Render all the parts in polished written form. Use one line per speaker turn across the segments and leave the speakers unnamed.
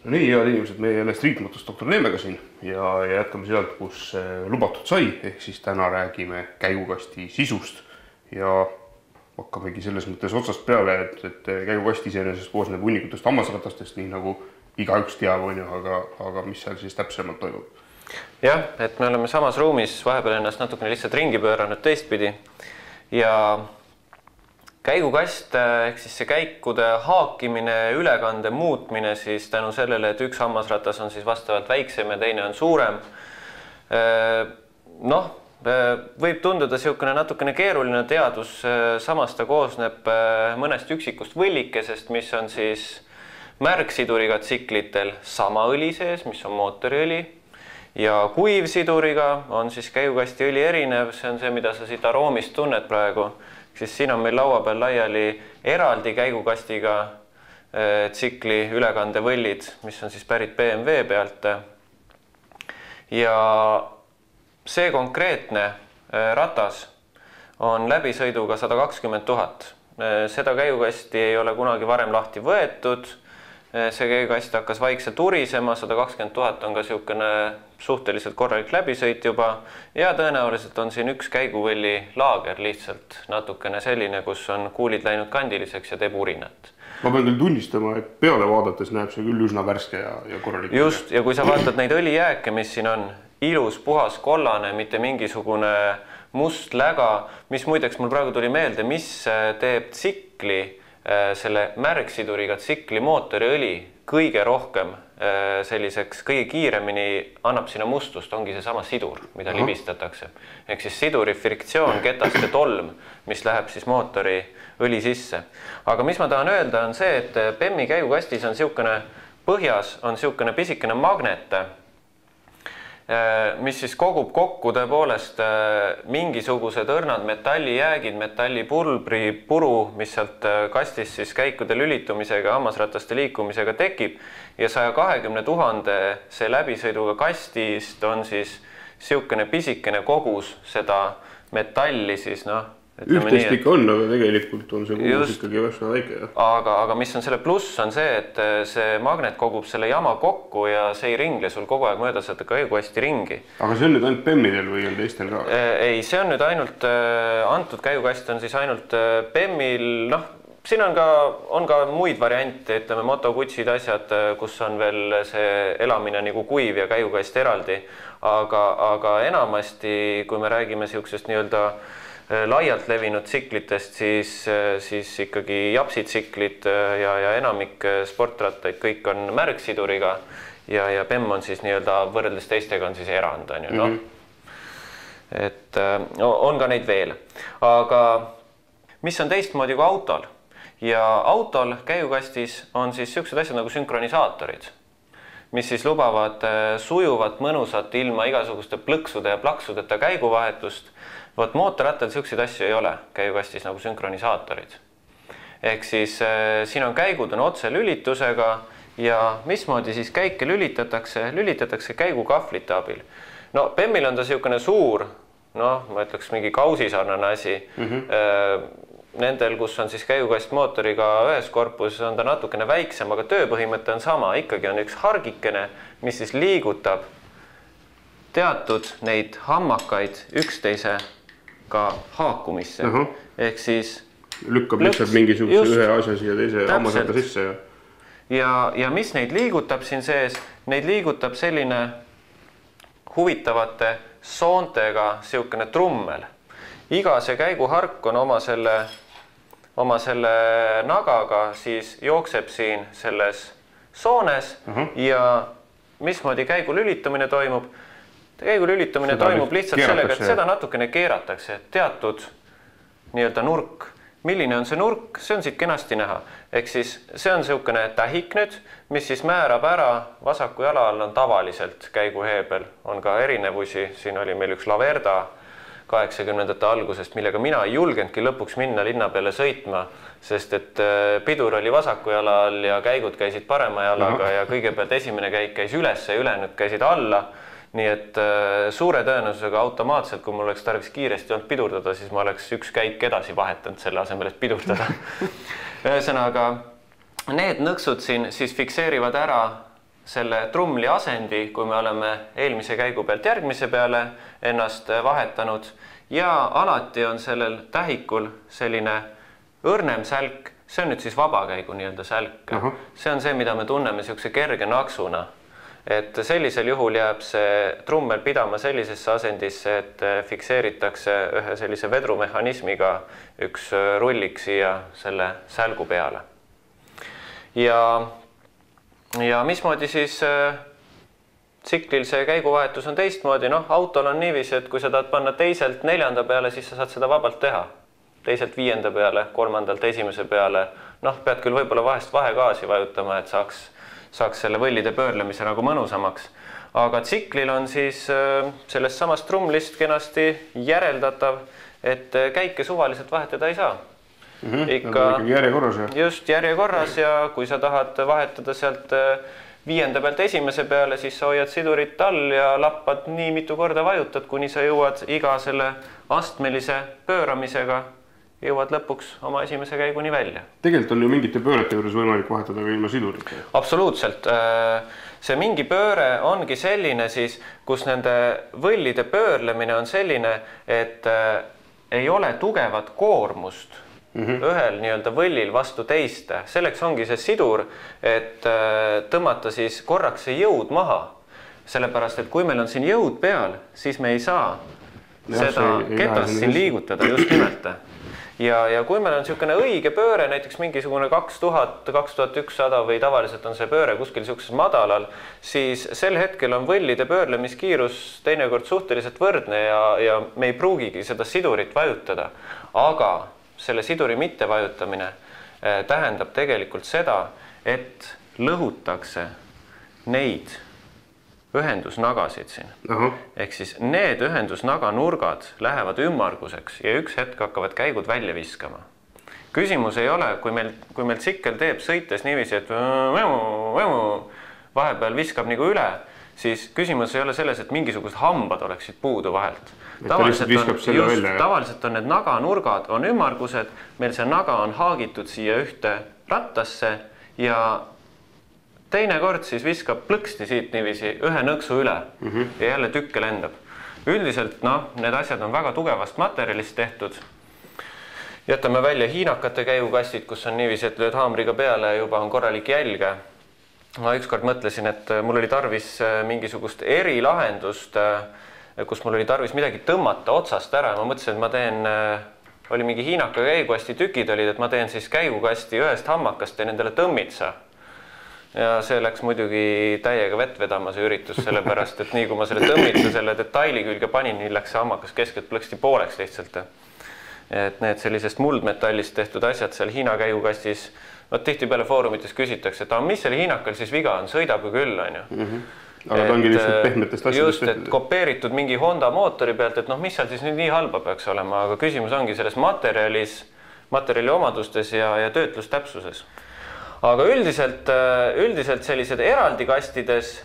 No nii, head inimesed, meie jälle Streetmotos doktor Neemega siin ja jätkame sealt, kus lubatud sai, ehk siis täna räägime käigukasti sisust ja hakkamegi selles mõttes otsast peale, et käigukasti iseenesest koosneb hunnikutest hammasratastest, nii nagu igaüks teab, aga mis seal siis täpsemalt toimub?
Jah, et me oleme samas ruumis vahepeal ennast natukene lihtsalt ringi pööranud teistpidi ja käigukast ehk siis see käikude haakimine, ülekande muutmine siis tänu sellele, et üks hammasratas on siis vastavalt väiksem ja teine on suurem. Võib tunduda niisugune natukene keeruline teadus, samas ta koosneb mõnest üksikust võllikesest, mis on siis märgsiduriga tsiklitel sama õli sees, mis on mootoriõli, ja kuivsiduriga on siis käigukasti õli erinev, see on see, mida sa siit aroomist tunned praegu. Siis siin on meil laua peal laiali eraldi käigukastiga tsikli ülekandevõllid, mis on siis pärit BMW pealt. Ja see konkreetne ratas on läbisõiduga 120 000. Seda käigukasti ei ole kunagi varem lahti võetud. See käigukast hakkas vaikselt urisema, 120 000 on ka niisugune suhteliselt korralik läbisõit juba ja tõenäoliselt on siin üks käiguvõlli laager lihtsalt natukene selline, kus on kuulid läinud kandiliseks ja teeb urinat.
Ma pean küll tunnistama, et peale vaadates näeb see küll üsna värske ja korralik.
Just, ja kui sa vaatad neid õlijääke, mis siin on, ilus, puhas, kollane, mitte mingisugune must läga, mis muideks mul praegu tuli meelde, mis teeb tsikli, selle märgsiduriga tsikli mootoriõli kõige rohkem selliseks, kõige kiiremini annab sinna mustust, ongi see sama sidur, mida libistatakse. Ehk siis siduri friktsioon, ketaste tolm, mis läheb siis mootori õli sisse. Aga mis ma tahan öelda on see, et PEM-i käigukastis on niisugune põhjas, on niisugune pisikene magnet, mis siis kogub kokku tõepoolest mingisugused õrnad metallijäägid, metallipulbri, puru, mis sealt kastis siis käikude lülitumisega, hammasrataste liikumisega tekib ja 120 000 see läbisõiduga kastist on siis niisugune pisikene kogus seda metalli siis,
üht-teist ikka on, aga tegelikult on see kogus ikkagi väga väike.
Aga mis on selle pluss, on see, et see magnet kogub selle jama kokku ja see ei ringle sul kogu aeg mööda seda käigukasti ringi.
Aga see on nüüd ainult PEM-idel või on teistel ka?
Ei, see on nüüd ainult, antud käigukast on siis ainult PEM-il, siin on ka muid variante, ütleme motokutsid asjad, kus on veel see elamine nagu kuiv ja käigukast eraldi, aga enamasti, kui me räägime niisugusest nii-öelda laialt levinud tsiklitest, siis ikkagi japsitsiklid ja enamik sportrattaid, kõik on märgsiduriga ja PEM on siis nii-öelda võrreldes teistega on siis erand. Et on ka neid veel. Aga mis on teistmoodi kui autol? Ja autol käigukastis on siis niisugused asjad nagu sünkronisaatorid, mis siis lubavad sujuvat, mõnusat ilma igasuguste plõksude ja plaksudeta käiguvahetust. Vot mootorrattal niisuguseid asju ei ole käigukastis nagu sünkronisaatorid. Ehk siis siin on käigud on otse lülitusega ja mismoodi siis käike lülitatakse käigukahvlite abil. PEM-il on ta niisugune suur, ma ütleks mingi kausisarnane asi. Nendel, kus on siis käigukast mootoriga ühes korpuses, on ta natukene väiksem, aga tööpõhimõte on sama. Ikkagi on üks hargikene, mis siis liigutab teatud neid hammakaid üksteisega haakumisse. Ehk siis
lükkab lihtsalt mingisuguse ühe asja siia teise hammasrata sisse.
Ja mis neid liigutab siin sees? Neid liigutab selline huvitavate soontega niisugune trummel. Iga see käiguhark on oma selle nagaga, siis jookseb siin selles soones ja mismoodi käigu lülitamine toimub? Käigu lülitamine toimub lihtsalt sellega, et seda natukene keeratakse, teatud nii-öelda nurk. Milline on see nurk? See on siit kenasti näha. Ehk siis see on niisugune tähik nüüd, mis siis määrab ära, vasaku jala all on tavaliselt käiguheebel. On ka erinevusi, siin oli meil üks Laverda 80-ndate algusest, millega mina ei julgenudki lõpuks minna linna peale sõitma, sest et pidur oli vasaku jala all ja käigud käisid parema jalaga ja kõigepealt esimene käik käis üles ja ülejäänud käisid alla. Nii et suure tõenäosusega automaatselt, kui mul oleks tarvis kiiresti olnud pidurdada, siis ma oleks üks käik edasi vahetanud selle asemel, et pidurdada. Ühesõnaga, need nõksud siin siis fikseerivad ära selle trumli asendi, kui me oleme eelmise käigu pealt järgmise peale ennast vahetanud ja alati on sellel tähikul selline õrnem sälk, see on nüüd siis vabakäigu nii-öelda sälk. See on see, mida me tunneme niisuguse kerge naksuna. Et sellisel juhul jääb see trummel pidama sellisesse asendisse, et fikseeritakse ühe sellise vedrumehhanismiga üks rullik siia selle sälgu peale. Ja mismoodi siis tsiklil see käiguvahetus on teistmoodi? Autol on niiviisi, et kui sa tahad panna teiselt neljanda peale, siis sa saad seda vabalt teha. Teiselt viienda peale, kolmandalt esimese peale. Pead küll võib-olla vahest vahegaasi vajutama, et saaks selle võllide pöörlemise nagu mõnusamaks. Aga tsiklil on siis sellest samast trumlist kenasti järeldatav, et käike suvaliselt vahetada ei saa.
Ikka järjekorras.
Just järjekorras ja kui sa tahad vahetada sealt viienda pealt esimese peale, siis sa hoiad sidurit all ja lappad nii mitu korda vajutad, kuni sa jõuad iga selle astmelise pööramisega, jõuad lõpuks oma esimese käiguni välja.
Tegelikult on ju mingite pöörete juures võimalik vahetada ka ilma sidurit.
Absoluutselt. See mingi pööre ongi selline siis, kus nende võllide pöörlemine on selline, et ei ole tugevat koormust ühel nii-öelda võllil vastu teiste. Selleks ongi see sidur, et tõmmata siis korraks see jõud maha. Sellepärast, et kui meil on siin jõud peal, siis me ei saa seda ketast siin liigutada just nimelt. Ja kui meil on niisugune õige pööre, näiteks mingisugune 2000-2100 või tavaliselt on see pööre kuskil niisuguses madalal, siis sel hetkel on võllide pöörlemiskiirus teinekord suhteliselt võrdne ja me ei pruugigi seda sidurit vajutada. Aga selle siduri mitte vajutamine tähendab tegelikult seda, et lõhutakse neid ühendusnagasid siin. Ehk siis need ühendusnaga nurgad lähevad ümmarguseks ja üks hetk hakkavad käigud välja viskama. Küsimus ei ole, kui meil tsikkel teeb sõites niiviisi, et vahepeal viskab nagu üle, siis küsimus ei ole selles, et mingisugused hambad oleksid puudu vahelt. Tavaliselt on need naganurgad on ümmargused, meil see naga on haagitud siia ühte rattasse ja teinekord siis viskab plõksti siit niiviisi ühe nõksu üle ja jälle tükke lendab. Üldiselt need asjad on väga tugevast materjalist tehtud. Jätame välja hiinakate käigukastid, kus on niiviisi, et lööd haamriga peale ja juba on korralik jälge. Ma ükskord mõtlesin, et mul oli tarvis mingisugust erilahendust, kus mul oli tarvis midagi tõmmata otsast ära. Ma mõtlesin, et oli mingi hiinaka käigukasti tükid olid, et ma teen siis käigukasti ühest hammakast ja nendele tõmmitsa. Ja see läks muidugi täiega vett vedama see üritus, sellepärast, et nii kui ma selle tõmmitsa selle detaili külge panin, nii läks see hammakas keskelt plõksti pooleks lihtsalt. Et need sellisest muldmetallist tehtud asjad seal Hiina käigukastis, tihti peale foorumites küsitakse, et mis selle hiinakal siis viga on, sõidab ju küll, on ju.
Aga ta ongi lihtsalt pehmetest asjadest
just, et kopeeritud mingi Honda mootori pealt, et mis seal siis nüüd nii halba peaks olema, aga küsimus ongi selles materjali omadustes ja töötlustäpsuses. Aga üldiselt sellised eraldi kastides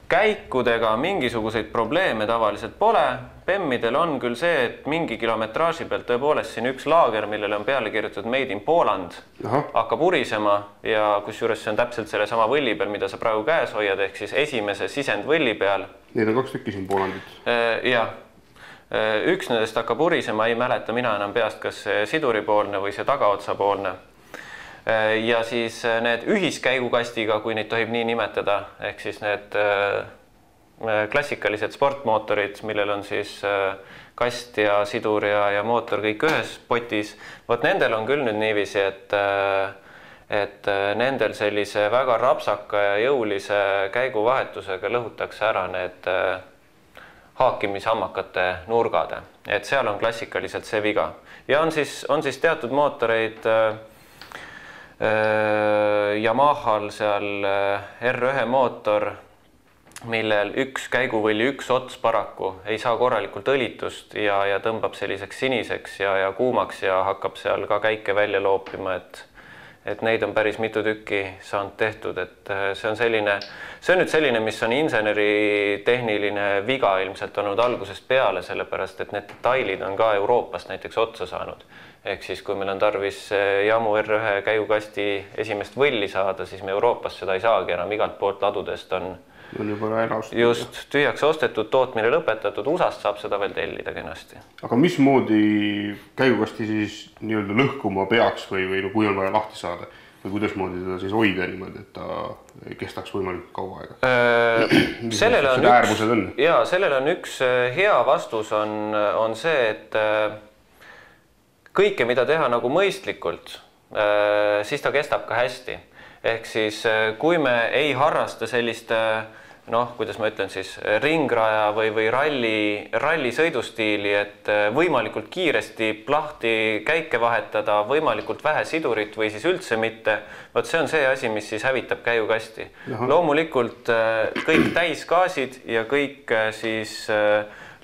käikudega mingisuguseid probleeme tavaliselt pole. Bemmidel on küll see, et mingi kilometraaži pealt tõepoolest siin üks laager, millele on peale kirjutatud Made in Poland, hakkab urisema ja kusjuures see on täpselt selle sama võlli peal, mida sa praegu käes hoiad, ehk siis esimese sisendvõlli peal.
Need on 2 tükki siin Polandit.
Jah. Üks nendest hakkab urisema, ei mäleta mina enam peast, kas see siduripoolne või see tagaotsapoolne. Ja siis need ühiskäigukastiga, kui neid tohib nii nimetada, ehk siis need klassikalised sportmootorid, millel on siis kast ja sidur ja mootor kõik ühes potis. Nendel on küll nüüd niiviisi, et nendel sellise väga rapsaka ja jõulise käiguvahetusega lõhutakse ära need haakimishammakate nurgade. Et seal on klassikaliselt see viga. Ja on siis teatud mootoreid Yamahal seal R1 mootor, millel üks käiguvõlli üks ots paraku ei saa korralikult õlitust ja tõmbab selliseks siniseks ja kuumaks ja hakkab seal ka käike välja loopima, et neid on päris mitu tükki saanud tehtud, et see on nüüd selline, mis on inseneritehniline viga ilmselt olnud algusest peale, sellepärast et need detailid on ka Euroopast näiteks otsa saanud. Ehk siis, kui meil on tarvis Jamu R1 käigukasti esimest võlli saada, siis me Euroopast seda ei saagi enam, igalt poolt ladudest on
juba
just tühjaks ostetud, tootmine lõpetatud, USAst saab seda veel tellida kenasti.
Aga mismoodi käigukasti siis nii-öelda lõhkuma peaks või kui on vaja lahti saada või kuidas moodi teda siis hoida niimoodi, et ta kestaks võimalikult kaua aega?
Sellele on üks hea vastus on see, et kõike, mida teha nagu mõistlikult, siis ta kestab ka hästi. Ehk siis, kui me ei harrasta sellist, kuidas ma ütlen siis, ringraja või ralli sõidustiili, et võimalikult kiiresti plahti käike vahetada, võimalikult vähe sidurit või siis üldse mitte, vot see on see asi, mis siis hävitab käigukasti. Loomulikult kõik täisgaasid ja kõik siis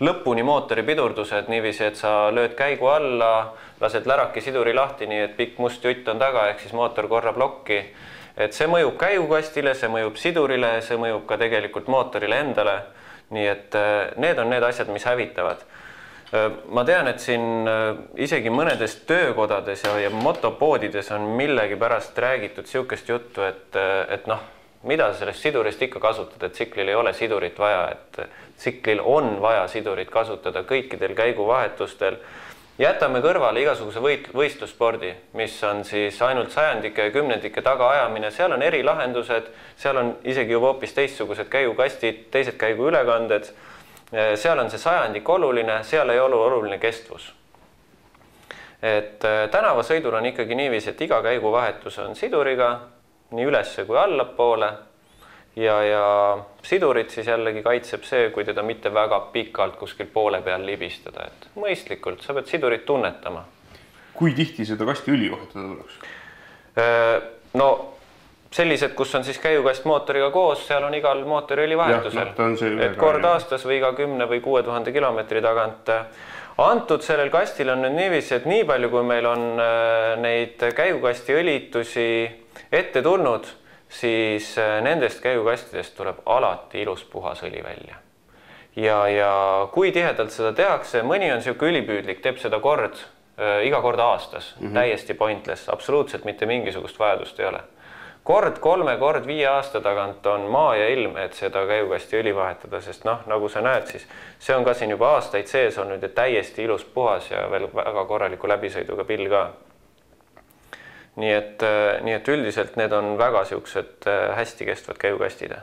lõpuni mootori pidurdused niiviisi, et sa lööd käigu alla, lased läraki siduri lahti, nii et pikk must jutt on taga, ehk siis mootor korra plokki. Et see mõjub käigukastile, see mõjub sidurile, see mõjub ka tegelikult mootorile endale. Nii et need on need asjad, mis hävitavad. Ma tean, et siin isegi mõnedes töökodades ja motopoodides on millegi pärast räägitud siukest juttu, et mida sellest sidurist ikka kasutada, et tsiklil ei ole sidurit vaja, et tsiklil on vaja sidurit kasutada kõikidel käiguvahetustel. Jätame kõrvale igasuguse võistlusspordi, mis on siis ainult sajandike ja kümnendike tagaajamine. Seal on erilahendused, seal on isegi juba hoopis teistsugused käigukastid, teised käiguülekanded. Seal on see sajandik oluline, seal ei ole oluline kestvus. Et tänavasõidul on ikkagi niiviisi, et iga käiguvahetus on siduriga, nii ülesse kui allapoole. Ja sidurit siis jällegi kaitseb see, kui teda mitte väga pikalt kuskil poole peal libistada. Et mõistlikult, sa pead sidurit tunnetama.
Kui tihti seda kasti õli vahetada tuleks?
Sellised, kus on siis käigukast mootoriga koos, seal on igal mootoriõli vahetusel. Et kord aastas või iga 10 või 6000 kilomeetri tagant. Antud sellel kastil on nüüd niiviisi, et nii palju, kui meil on neid käigukasti õlitusi ette tulnud, siis nendest käigukastidest tuleb alati ilus puhas õli välja. Ja kui tihedalt seda tehakse, mõni on siuke ülipüüdlik, teeb seda iga kord aastas, täiesti pointless, absoluutselt mitte mingisugust vajadust ei ole. Kord 3, kord 5 aasta tagant on maa ja ilm, et seda käigukasti õli vahetada, sest nagu sa näed, siis see on ka siin juba aastaid sees olnud ja täiesti ilus puhas ja veel väga korraliku läbisõiduga pill ka. Nii et üldiselt need on väga siuksed hästi kestvad käigukastid.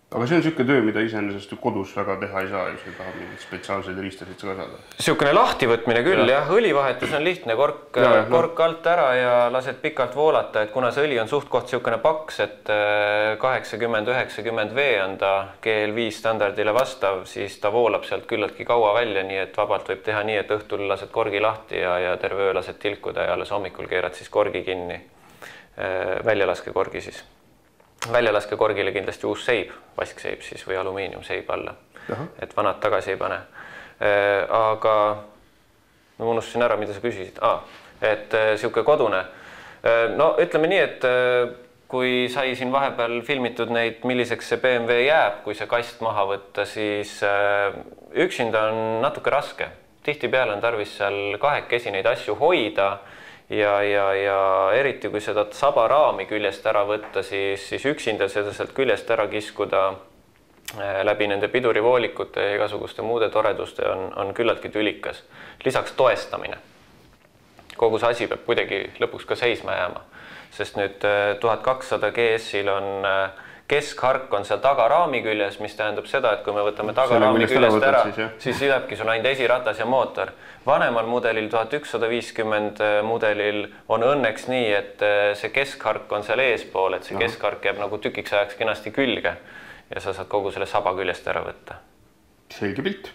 Aga see on siuke töö, mida iseenesest kodus väga teha ei saa, kui tahab mingid spetsiaalseid riistasid ka saada.
Siukene lahtivõtmine küll, jah. Õlivahetus on lihtne, kork alt ära ja lased pikalt voolata, et kuna see õli on suht koht siukene paks, et 80-90 V on ta GL5 standardile vastav, siis ta voolab sealt küllaltki kaua välja, nii et vabalt võib teha nii, et õhtul lased korgi lahti ja terve öö lased tilkuda ja alles hommikul keerad siis korgi kinni. Väljalaske korgi siis. Väljalaske korgile kindlasti uus seib, vaskseib siis või alumiiniumseib alla, et vanad tagasi ei pane. Aga ma unustasin ära, mida sa küsisid. Et siuke kodune. Ütleme nii, et kui sai siin vahepeal filmitud neid, milliseks see BMW jääb, kui see kast maha võtta, siis üksinda on natuke raske. Tihtipeale on tarvis seal kahekesi neid asju hoida ja eriti kui seda sabaraami küljest ära võtta, siis üksinda seda sealt küljest ära kiskuda läbi nende pidurivoolikute ja igasuguste muude toreduste on küllaltki tülikas. Lisaks toestamine. Kogu see asi peab kuidagi lõpuks ka seisma jääma, sest nüüd 1200 GS-il on keskhark on seal tagaraami küljes, mis tähendab seda, et kui me võtame tagaraami küljest ära, siis jääbki sul ainult esiratas ja mootor. Vanemal mudelil, 1150 mudelil on õnneks nii, et see keskhark on seal eespool, et see keskhark jääb nagu tükiks ajaks kenasti külge ja sa saad kogu selle saba küljest ära võtta.
Selge pilt.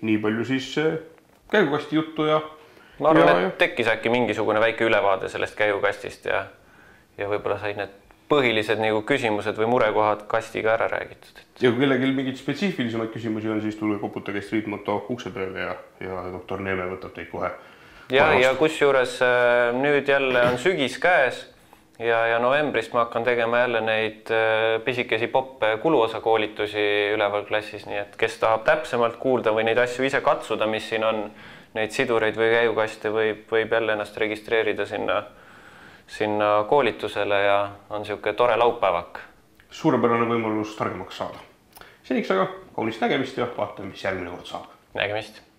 Nii palju siis käigukasti juttu ja...
Ma arvan, et tekkis äkki mingisugune väike ülevaade sellest käigukastist ja võib-olla said need põhilised küsimused või murekohad kastiga ära räägitud.
Ja kui kellegil mingid spetsiifilisemaid küsimusi on, siis tulge koputage Street Moto ukse peale ja doktor Neeme võtab teid kohe.
Ja kus juures nüüd jälle on sügis käes ja novembris ma hakkan tegema jälle neid pisikesi poppe kuluosa koolitusi üleval klassis, nii et kes tahab täpsemalt kuulda või neid asju ise katsuda, mis siin on, neid sidureid või käigukaste, võib jälle ennast registreerida sinna koolitusele ja on niisugune tore laupäevak.
Suurepärane võimalus targemaks saada. Seniks aga kaunist nägemist ja vaatame, mis järgmine kord saab.
Nägemist!